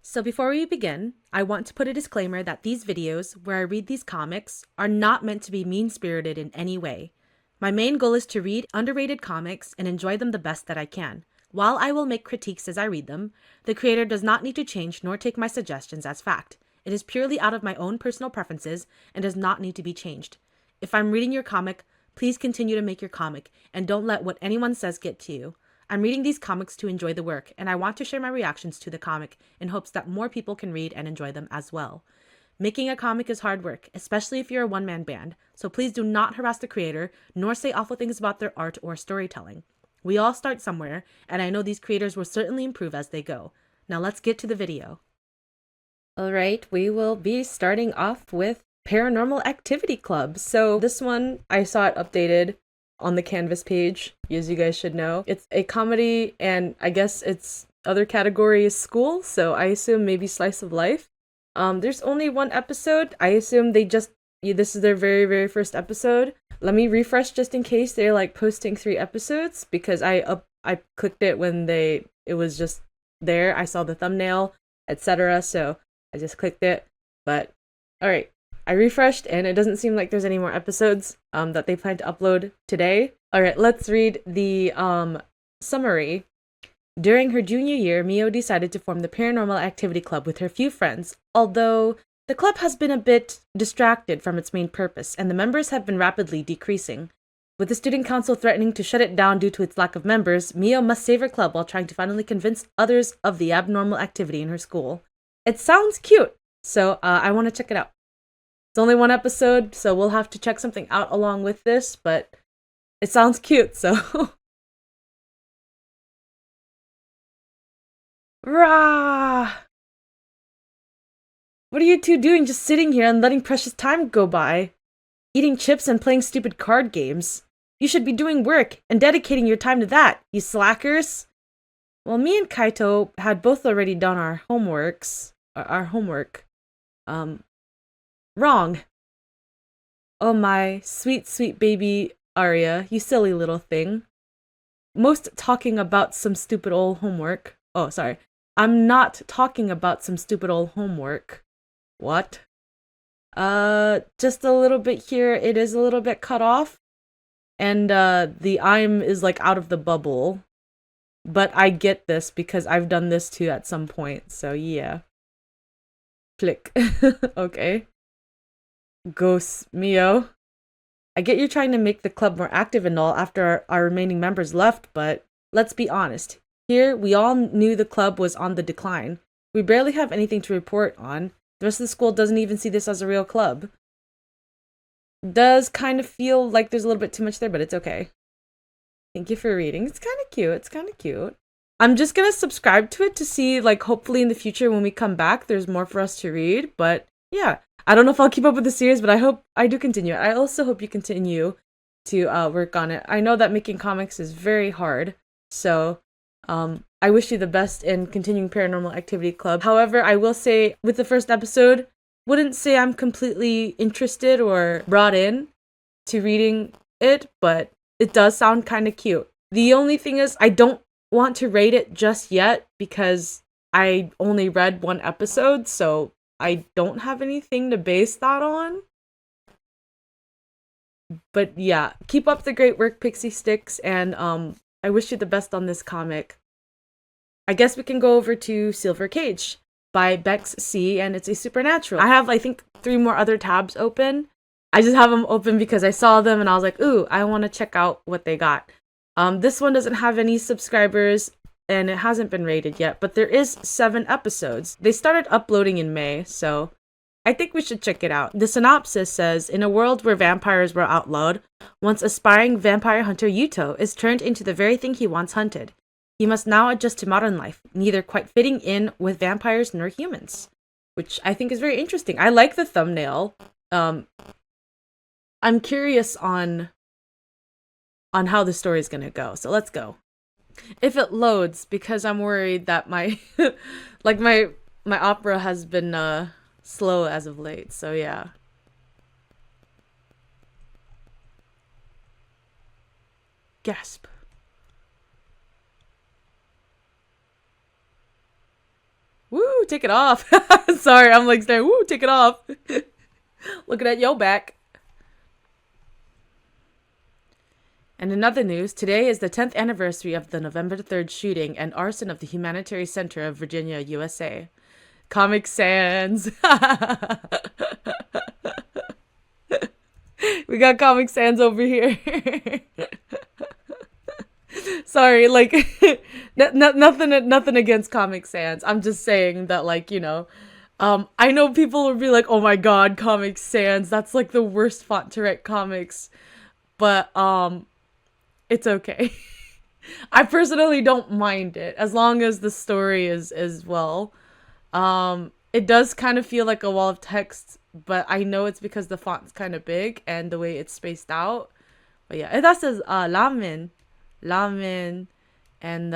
So before we begin, I want to put a disclaimer that these videos, where I read these comics, are not meant to be mean-spirited in any way. My main goal is to read underrated comics and enjoy them the best that I can. While I will make critiques as I read them, the creator does not need to change nor take my suggestions as fact. It is purely out of my own personal preferences and does not need to be changed. If I'm reading your comic, please continue to make your comic and don't let what anyone says get to you. I'm reading these comics to enjoy the work, and I want to share my reactions to the comic in hopes that more people can read and enjoy them as well. Making a comic is hard work, especially if you're a one-man band, so please do not harass the creator, nor say awful things about their art or storytelling. We all start somewhere, and I know these creators will certainly improve as they go. Now let's get to the video. Alright, we will be starting off with Paranormal Activity Club. So this one, I saw it updated on the Canvas page, as you guys should know. It's a comedy, and I guess its other category is school, so I assume maybe slice of life. There's only one episode. I assume this is their very first episode. Let me refresh just in case they're like posting 3 episodes, because I clicked it when it was just there. I saw the thumbnail, etc. So I just clicked it. But alright. I refreshed and it doesn't seem like there's any more episodes that they plan to upload today. Alright, let's read the summary. During her junior year, Mio decided to form the Paranormal Activity Club with her few friends, although the club has been a bit distracted from its main purpose, and the members have been rapidly decreasing. With the student council threatening to shut it down due to its lack of members, Mio must save her club while trying to finally convince others of the abnormal activity in her school. It sounds cute, so I want to check it out. It's only 1 episode, so we'll have to check something out along with this, but it sounds cute, so. Rah! What are you two doing, just sitting here and letting precious time go by? Eating chips and playing stupid card games. You should be doing work and dedicating your time to that, you slackers. Well, me and Kaito had both already done our homework. Wrong. Oh my, sweet baby Arya, you silly little thing. Most talking about some stupid old homework. Oh, sorry. I'm not talking about some stupid old homework. What? Just a little bit here. It is a little bit cut off. And, the I'm is like out of the bubble. But I get this because I've done this too at some point. So, yeah. Flick. Okay. Ghost Mio. I get you're trying to make the club more active and all after our remaining members left, but let's be honest. Here, we all knew the club was on the decline. We barely have anything to report on. The rest of the school doesn't even see this as a real club. Does kind of feel like there's a little bit too much there, but it's okay. Thank you for reading. It's kind of cute. I'm just gonna subscribe to it to see, like, hopefully in the future when we come back, there's more for us to read, but yeah. I don't know if I'll keep up with the series, but I hope I do continue. I also hope you continue to work on it. I know that making comics is very hard, so I wish you the best in continuing Paranormal Activity Club. However, I will say, with the first episode, wouldn't say I'm completely interested or brought in to reading it, but it does sound kind of cute. The only thing is, I don't want to rate it just yet because I only read 1 episode, so I don't have anything to base that on. But yeah, keep up the great work, Pixie Sticks, and I wish you the best on this comic. I guess we can go over to Silver Cage by Bex C, and it's a supernatural. I have, I think, 3 more other tabs open. I just have them open because I saw them and I was like, ooh, I want to check out what they got. This one doesn't have any subscribers and it hasn't been rated yet, but there is 7 episodes. They started uploading in May, so I think we should check it out. The synopsis says, in a world where vampires were outlawed, once aspiring vampire hunter Yuto is turned into the very thing he once hunted. He must now adjust to modern life, neither quite fitting in with vampires nor humans, which I think is very interesting. I like the thumbnail. I'm curious on how the story is gonna go, so let's go. If it loads, because I'm worried that my my opera has been slow as of late, so yeah. Gasp. Woo, ooh, take it off. Sorry, I'm like saying, ooh, take it off. Looking at your back. And in other news, today is the 10th anniversary of the November 3rd shooting and arson of the Humanitarian Center of Virginia, USA. Comic Sans. We got Comic Sans over here. Sorry, like, nothing against Comic Sans. I'm just saying that, like, I know people will be like, oh my god, Comic Sans, that's like the worst font to write comics. But, it's okay. I personally don't mind it, as long as the story is as well. It does kind of feel like a wall of text, but I know it's because the font's kind of big and the way it's spaced out. But yeah, that says ramen, and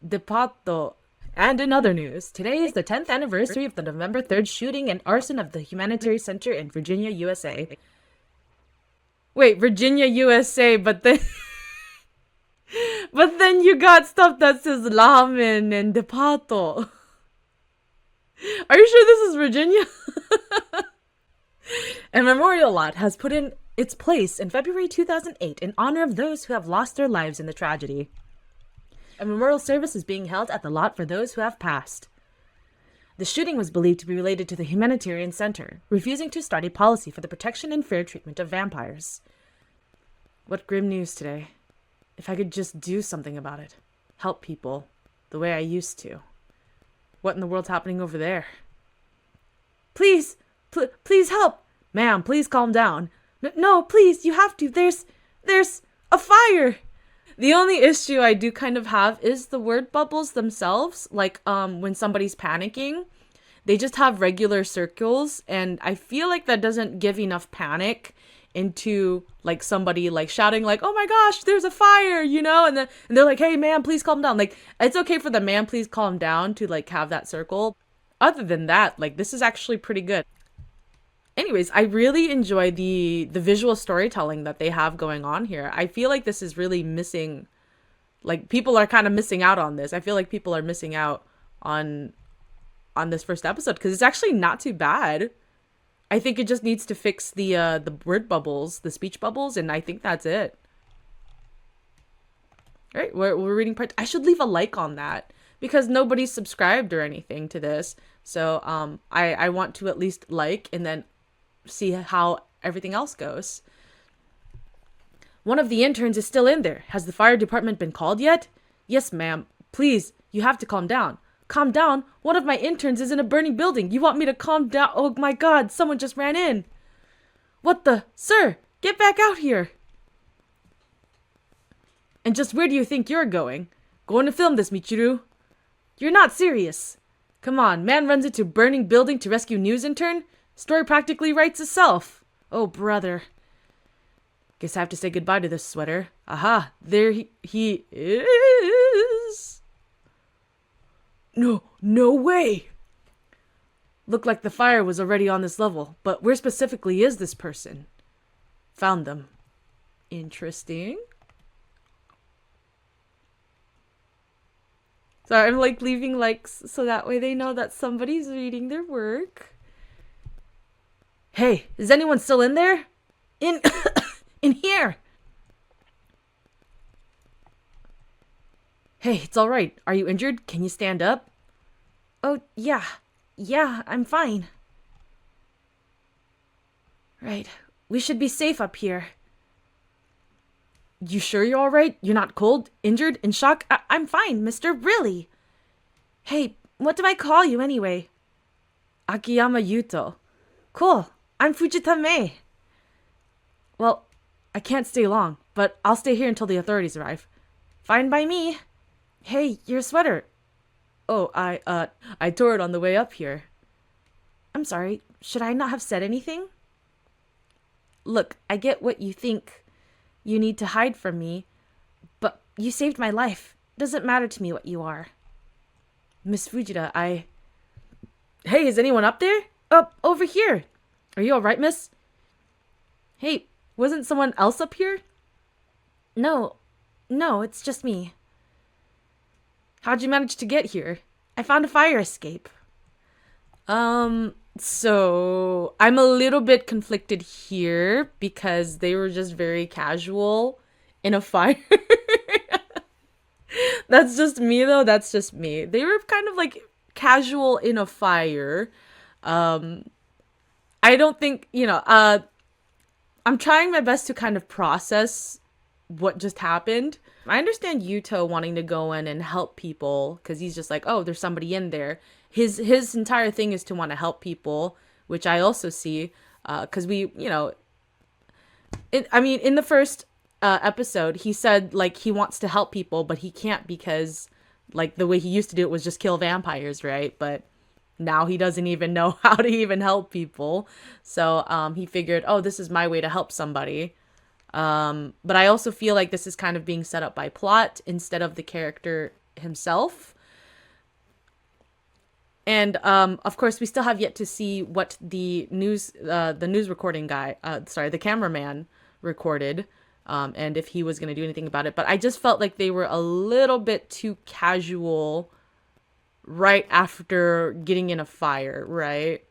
depato. And in other news, today is the 10th anniversary of the November 3rd shooting and arson of the Humanitarian Center in Virginia, USA. Wait, Virginia, USA, but then but then you got stuff that says ramen and depato. Are you sure this is Virginia? A memorial lot has put in its place in February 2008 in honor of those who have lost their lives in the tragedy. A memorial service is being held at the lot for those who have passed. The shooting was believed to be related to the Humanitarian Center, refusing to start a policy for the protection and fair treatment of vampires. What grim news today. If I could just do something about it. Help people the way I used to. What in the world's happening over there? Please, please help. Ma'am, please calm down. No, please, you have to. There's a fire. The only issue I do kind of have is the word bubbles themselves. Like, when somebody's panicking, they just have regular circles, and I feel like that doesn't give enough panic into like somebody like shouting like, oh my gosh, there's a fire, and they're like, hey man, please calm down. Like, it's okay for the man, please calm down to like have that circle. Other than that, like, this is actually pretty good. Anyways, I really enjoy the visual storytelling that they have going on here. I feel like this is really missing, like, people are kind of missing out on this. I feel like people are missing out on this first episode because it's actually not too bad. I think it just needs to fix the word bubbles, the speech bubbles, and I think that's it. All right, we're reading part. I should leave a like on that because nobody's subscribed or anything to this. So I want to at least like and then see how everything else goes. One of the interns is still in there. Has the fire department been called yet? Yes, ma'am. Please, you have to calm down. Calm down? One of my interns is in a burning building. You want me to calm down? Oh my god, someone just ran in. What the? Sir, get back out here. And just where do you think you're going? Going to film this, Michiru. You're not serious. Come on, man runs into burning building to rescue news intern? Story practically writes itself. Oh, brother. Guess I have to say goodbye to this sweater. Aha, there he is. No way. Looked like the fire was already on this level, but where specifically is this person? Found them. Interesting. So I'm like leaving likes so that way they know that somebody's reading their work. Hey, is anyone still in there? In here. Hey, it's all right. Are you injured? Can you stand up? Oh, yeah. Yeah, I'm fine. Right. We should be safe up here. You sure you're all right? You're not cold, injured, in shock? I'm fine, mister. Really? Hey, what do I call you anyway? Akiyama Yuto. Cool. I'm Fujitame. Well, I can't stay long, but I'll stay here until the authorities arrive. Fine by me. Hey, your sweater. Oh, I tore it on the way up here. I'm sorry. Should I not have said anything? Look, I get what you think you need to hide from me, but you saved my life. Doesn't matter to me what you are. Miss Fujita, Hey, is anyone up there? Up, over here. Are you alright, miss? Hey, wasn't someone else up here? No, it's just me. How'd you manage to get here? I found a fire escape. So I'm a little bit conflicted here because they were just very casual in a fire. That's just me though. That's just me. They were kind of like casual in a fire. Um, I don't think, I'm trying my best to kind of process what just happened. I understand Yuto wanting to go in and help people because he's just like, oh, there's somebody in there. His entire thing is to want to help people, which I also see. Because in the first episode, he said like he wants to help people, but he can't because like the way he used to do it was just kill vampires, right? But now he doesn't even know how to even help people. So he figured, oh, this is my way to help somebody. But I also feel like this is kind of being set up by plot instead of the character himself. And of course, we still have yet to see what the news recording guy, the cameraman recorded, and if he was going to do anything about it. But I just felt like they were a little bit too casual right after getting in a fire, right?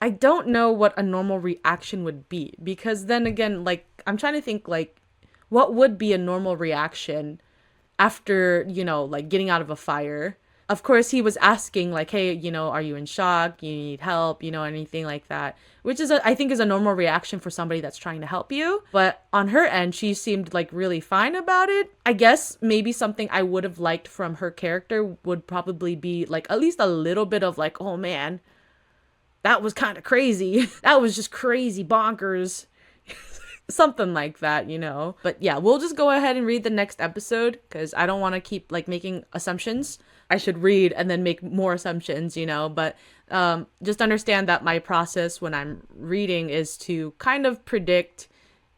I don't know what a normal reaction would be because then again, like I'm trying to think like what would be a normal reaction after, like getting out of a fire. Of course, he was asking like, hey, are you in shock? You need help, anything like that, which is, I think is a normal reaction for somebody that's trying to help you. But on her end, she seemed like really fine about it. I guess maybe something I would have liked from her character would probably be like at least a little bit of like, oh man, that was kind of crazy. That was just crazy bonkers. Something like that, But yeah, we'll just go ahead and read the next episode because I don't want to keep like making assumptions. I should read and then make more assumptions, But just understand that my process when I'm reading is to kind of predict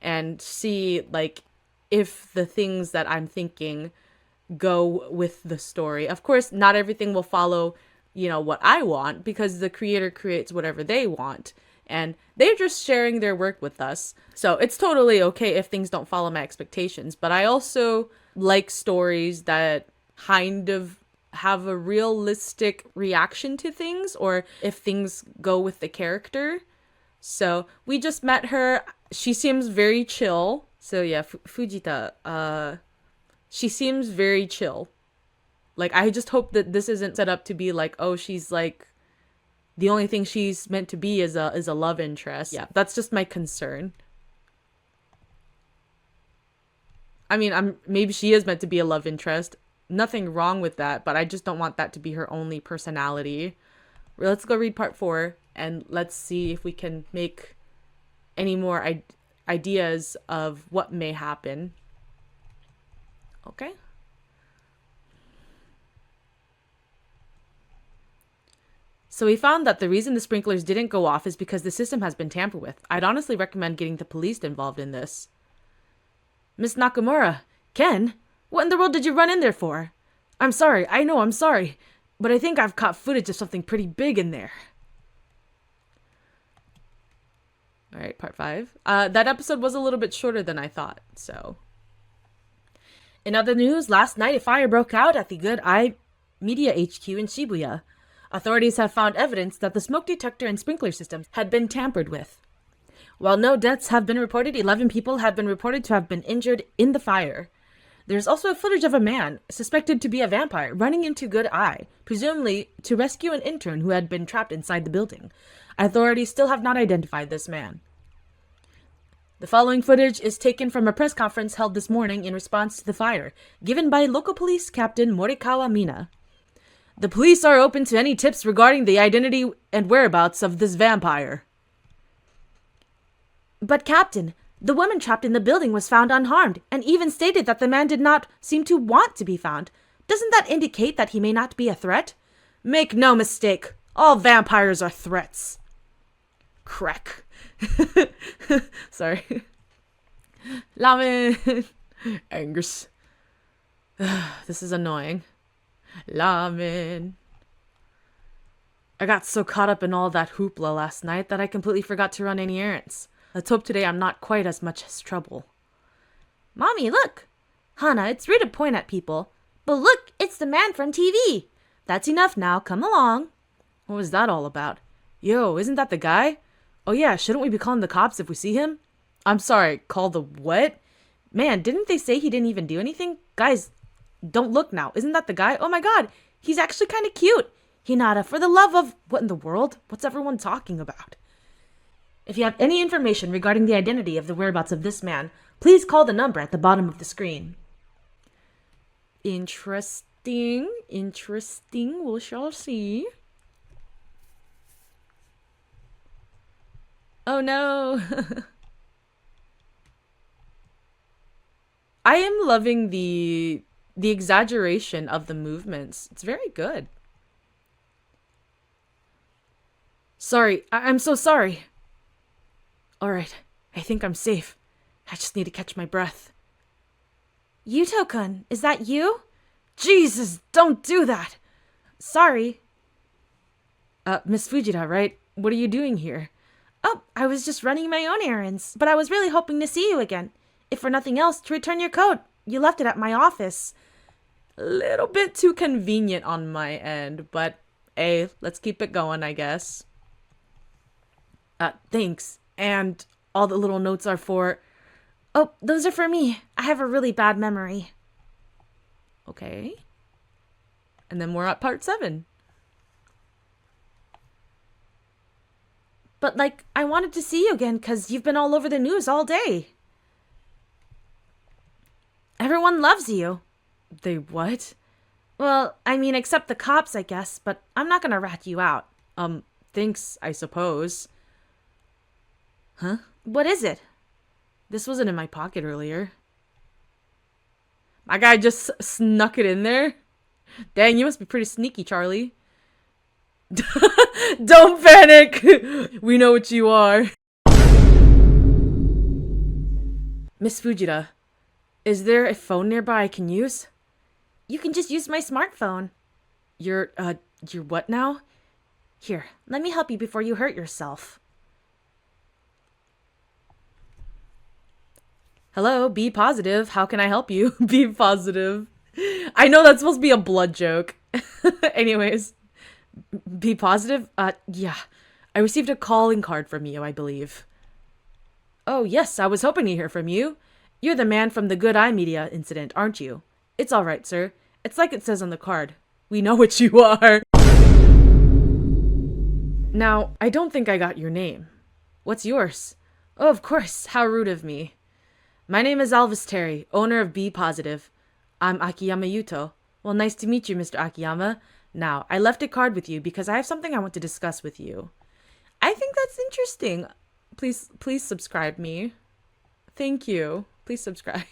and see like if the things that I'm thinking go with the story. Of course, not everything will follow what I want because the creator creates whatever they want and they're just sharing their work with us. So it's totally okay if things don't follow my expectations, but I also like stories that kind of have a realistic reaction to things or if things go with the character. So we just met her. She seems very chill. So yeah, Fujita, she seems very chill. Like, I just hope that this isn't set up to be like, oh, she's like, the only thing she's meant to be is a love interest. Yeah, that's just my concern. I mean, maybe she is meant to be a love interest. Nothing wrong with that, but I just don't want that to be her only personality. Let's go read part 4, and let's see if we can make any more ideas of what may happen. Okay? So we found that the reason the sprinklers didn't go off is because the system has been tampered with. I'd honestly recommend getting the police involved in this. Miss Nakamura, Ken, what in the world did you run in there for? I'm sorry, I'm sorry, but I think I've caught footage of something pretty big in there. Alright, part 5. That episode was a little bit shorter than I thought, so. In other news, last night a fire broke out at the Good Eye Media HQ in Shibuya. Authorities have found evidence that the smoke detector and sprinkler systems had been tampered with. While no deaths have been reported, 11 people have been reported to have been injured in the fire. There's also footage of a man, suspected to be a vampire, running into Good Eye, presumably to rescue an intern who had been trapped inside the building. Authorities still have not identified this man. The following footage is taken from a press conference held this morning in response to the fire, given by local police captain Morikawa Mina. The police are open to any tips regarding the identity and whereabouts of this vampire. But Captain, the woman trapped in the building was found unharmed, and even stated that the man did not seem to want to be found. Doesn't that indicate that he may not be a threat? Make no mistake, all vampires are threats. Crack. Sorry. Lamen. Angus. This is annoying. Lamen. I got so caught up in all that hoopla last night that I completely forgot to run any errands. Let's hope today I'm not quite as much as trouble. Mommy, look! Hana, it's rude to point at people, But look, it's the man from TV. That's enough now, come along. What was that all about? Yo, isn't that the guy? Oh yeah, shouldn't we be calling the cops if we see him? I'm sorry, call the what? Man, didn't they say he didn't even do anything? Guys, don't look now. Isn't that the guy? Oh my god, he's actually kind of cute. Hinata, for the love of... What in the world? What's everyone talking about? If you have any information regarding the identity of the whereabouts of this man, please call the number at the bottom of the screen. Interesting. Interesting. We shall see. Oh no. I am loving the exaggeration of the movements. It's very good. Sorry, I'm so sorry. Alright, I think I'm safe. I just need to catch my breath. Yuto-kun, is that you? Jesus, don't do that! Sorry. Miss Fujita, right? What are you doing here? Oh, I was just running my own errands, but I was really hoping to see you again. If for nothing else, to return your coat. You left it at my office. A little bit too convenient on my end, but hey, let's keep it going, I guess. Thanks. And all the little notes are for... Oh, those are for me. I have a really bad memory. Okay. And then we're at part 7. But, like, I wanted to see you again because you've been all over the news all day. Everyone loves you. They what? Well, I mean, except the cops, I guess, but I'm not gonna rat you out. Thanks, I suppose. Huh? What is it? This wasn't in my pocket earlier. My guy just snuck it in there? Dang, you must be pretty sneaky, Charlie. Don't panic! We know what you are. Miss Fujita, is there a phone nearby I can use? You can just use my smartphone. You're what now? Here, let me help you before you hurt yourself. Hello, be positive. How can I help you? Be positive. I know that's supposed to be a blood joke. Anyways, be positive? Yeah. I received a calling card from you, I believe. Oh, yes, I was hoping to hear from you. You're the man from the Good Eye Media incident, aren't you? It's all right, sir. It's like it says on the card. We know what you are. Now, I don't think I got your name. What's yours? Oh, of course. How rude of me. My name is Elvis Terry, owner of Be Positive. I'm Akiyama Yuto. Well, nice to meet you, Mr. Akiyama. Now, I left a card with you because I have something I want to discuss with you. I think that's interesting. Please subscribe me. Thank you. Please subscribe.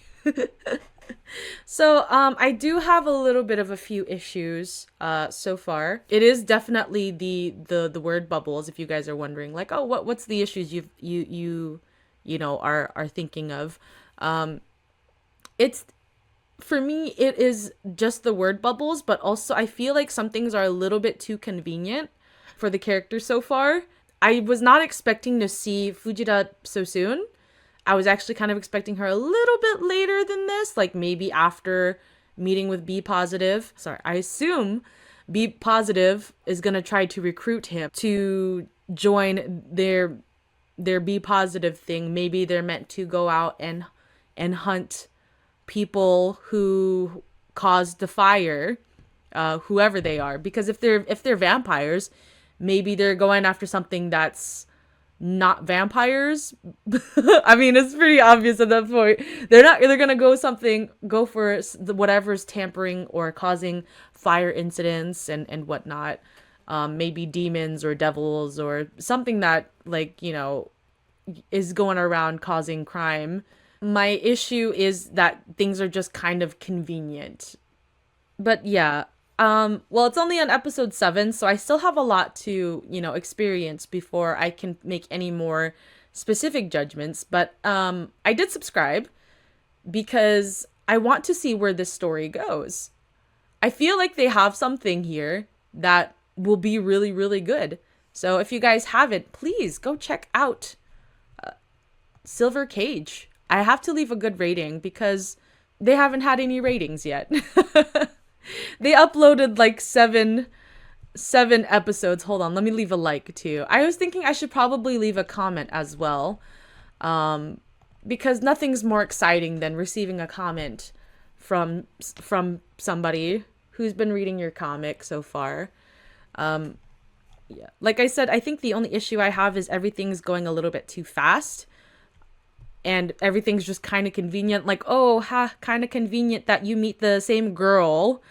So, I do have a little bit of a few issues, so far. It is definitely the word bubbles, if you guys are wondering, like, oh, what's the issues you know, are thinking of. It's, for me, it is just the word bubbles, but also I feel like some things are a little bit too convenient for the character so far. I was not expecting to see Fujita so soon. I was actually kind of expecting her a little bit later than this, like maybe after meeting with Be Positive. Sorry, I assume Be Positive is gonna try to recruit him to join their Be Positive thing. Maybe they're meant to go out and hunt people who caused the fire, whoever they are. Because if they're vampires, maybe they're going after something that's not vampires. I mean, it's pretty obvious at that point. They're gonna go for whatever's tampering or causing fire incidents and whatnot. Maybe demons or devils or something that, like, you know, is going around causing crime. My issue is that things are just kind of convenient. But yeah, well, it's only on episode 7, so I still have a lot to, you know, experience before I can make any more specific judgments. But I did subscribe because I want to see where this story goes. I feel like they have something here that will be really, really good. So if you guys haven't, please go check out Silver Cage. I have to leave a good rating because they haven't had any ratings yet. They uploaded like seven episodes. Hold on, let me leave a like too. I was thinking I should probably leave a comment as well. Because nothing's more exciting than receiving a comment from somebody who's been reading your comic so far. Yeah. Like I said, I think the only issue I have is everything's going a little bit too fast. And everything's just kind of convenient. Like, oh, kind of convenient that you meet the same girl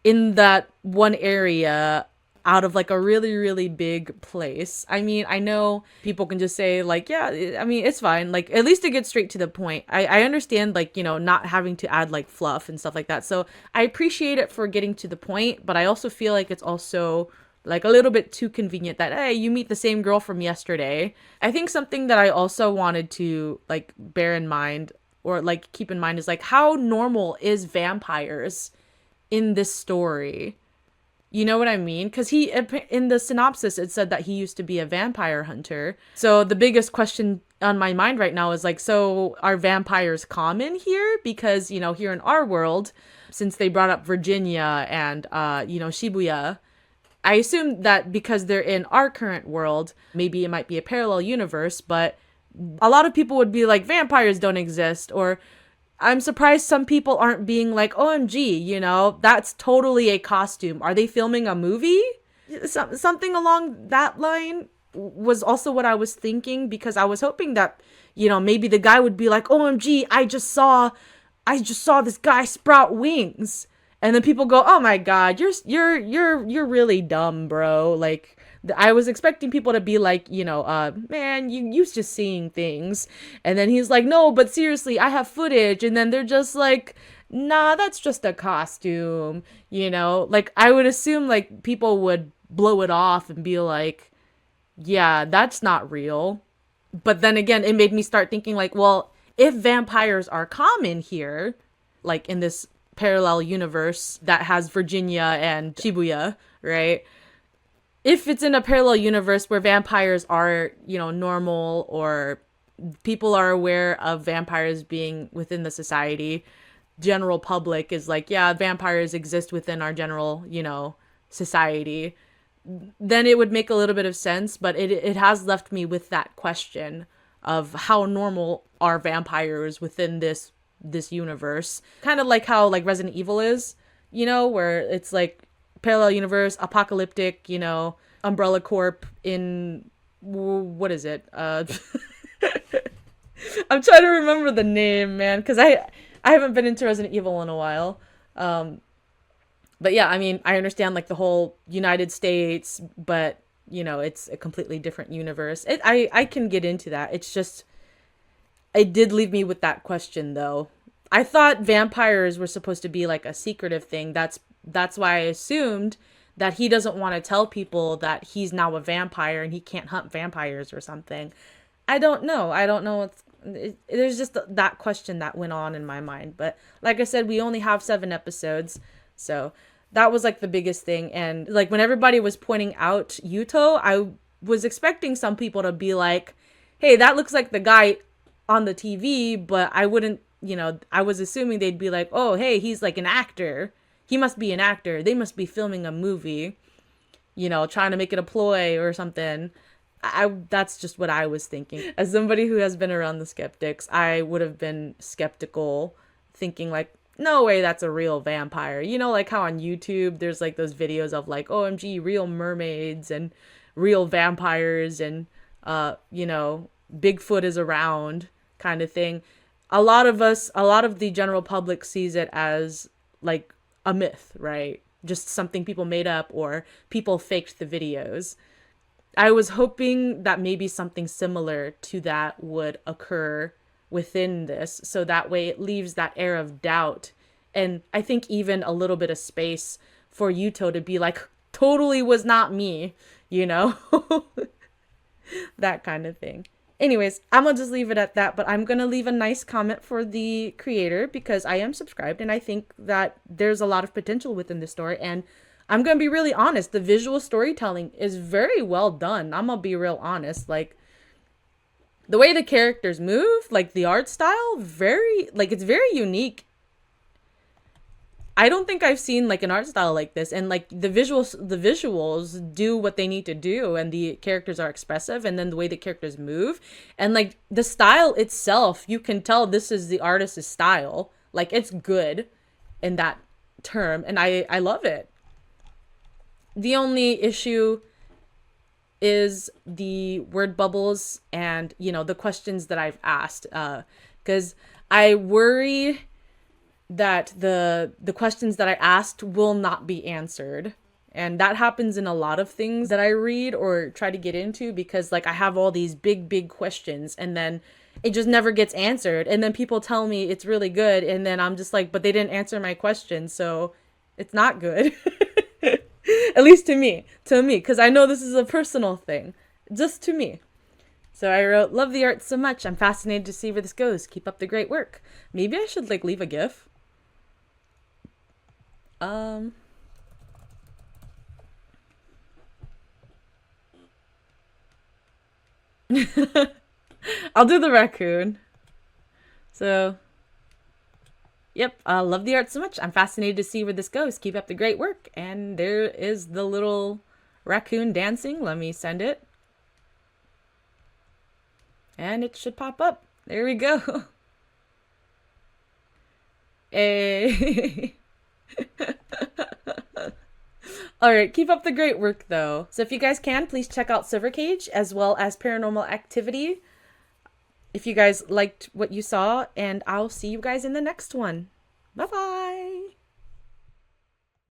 in that one area out of like a really, really big place. I mean, I know people can just say like, yeah, I mean, it's fine. Like, at least it gets straight to the point. I understand like, not having to add like fluff and stuff like that. So I appreciate it for getting to the point, but I also feel like it's also like a little bit too convenient that, hey, you meet the same girl from yesterday. I think something that I also wanted to like bear in mind or like keep in mind is like how normal is vampires in this story. You know what I mean? Because in the synopsis, it said that he used to be a vampire hunter. So the biggest question on my mind right now is like, so are vampires common here? Because, here in our world, since they brought up Virginia and, Shibuya, I assume that because they're in our current world, maybe it might be a parallel universe, but a lot of people would be like, vampires don't exist, or I'm surprised some people aren't being like, OMG, that's totally a costume. Are they filming a movie? Something along that line was also what I was thinking, because I was hoping that, maybe the guy would be like, OMG, I just saw this guy sprout wings. And then people go, "Oh my God, you're really dumb, bro." Like, I was expecting people to be like, man, you just seeing things. And then he's like, "No, but seriously, I have footage." And then they're just like, "Nah, that's just a costume." Like, I would assume like people would blow it off and be like, "Yeah, that's not real." But then again, it made me start thinking like, well, if vampires are common here, like in this parallel universe that has Virginia and Shibuya, right? If it's in a parallel universe where vampires are, normal, or people are aware of vampires being within the society, general public is like, yeah, vampires exist within our general, society, then it would make a little bit of sense. But it has left me with that question of how normal are vampires within this universe. Kind of like how like Resident Evil is, where it's like parallel universe, apocalyptic, Umbrella Corp in what is it? I'm trying to remember the name, man, because I haven't been into Resident Evil in a while. But yeah, I mean, I understand like the whole United States, but it's a completely different universe. I can get into that. It's just, it did leave me with that question though. I thought vampires were supposed to be like a secretive thing. That's why I assumed that he doesn't want to tell people that he's now a vampire and he can't hunt vampires or something. I don't know. There's just that question that went on in my mind. But like I said, we only have 7 episodes. So that was like the biggest thing. And like when everybody was pointing out Yuto, I was expecting some people to be like, hey, that looks like the guy on the TV, but I wouldn't, I was assuming they'd be like, oh, hey, he's like an actor. He must be an actor. They must be filming a movie, trying to make it a ploy or something. That's just what I was thinking. As somebody who has been around the skeptics, I would have been skeptical, thinking like, no way that's a real vampire. Like how on YouTube there's like those videos of like, OMG, real mermaids and real vampires and, Bigfoot is around kind of thing. A lot of the general public sees it as like a myth, right? Just something people made up or people faked the videos. I was hoping that maybe something similar to that would occur within this, so that way it leaves that air of doubt, and I think even a little bit of space for Yuto to be like, totally was not me, that kind of thing. Anyways, I'm gonna just leave it at that, but I'm gonna leave a nice comment for the creator because I am subscribed and I think that there's a lot of potential within the story. And I'm gonna be really honest, the visual storytelling is very well done. I'm gonna be real honest. Like, the way the characters move, like the art style, it's very unique. I don't think I've seen like an art style like this, and like the visuals do what they need to do, and the characters are expressive, and then the way the characters move, and like the style itself, you can tell this is the artist's style. Like it's good in that term, and I love it. The only issue is the word bubbles and, you know, the questions that I've asked, because I worry that the questions that I asked will not be answered. And that happens in a lot of things that I read or try to get into, because like I have all these big questions, and then it just never gets answered, and then people tell me it's really good, and then I'm just like, but they didn't answer my question, so it's not good. At least to me, because I know this is a personal thing, just to me. So I wrote, love the art so much. I'm fascinated to see where this goes. Keep up the great work. Maybe I should like leave a GIF. Um, I'll do the raccoon. So, yep, love the art so much. I'm fascinated to see where this goes. Keep up the great work. And there is the little raccoon dancing. Let me send it. And it should pop up. There we go. Hey. All right, keep up the great work though. So if you guys can, please check out Silver Cage as well as Paranormal Activity if you guys liked what you saw, and I'll see you guys in the next one. Bye bye.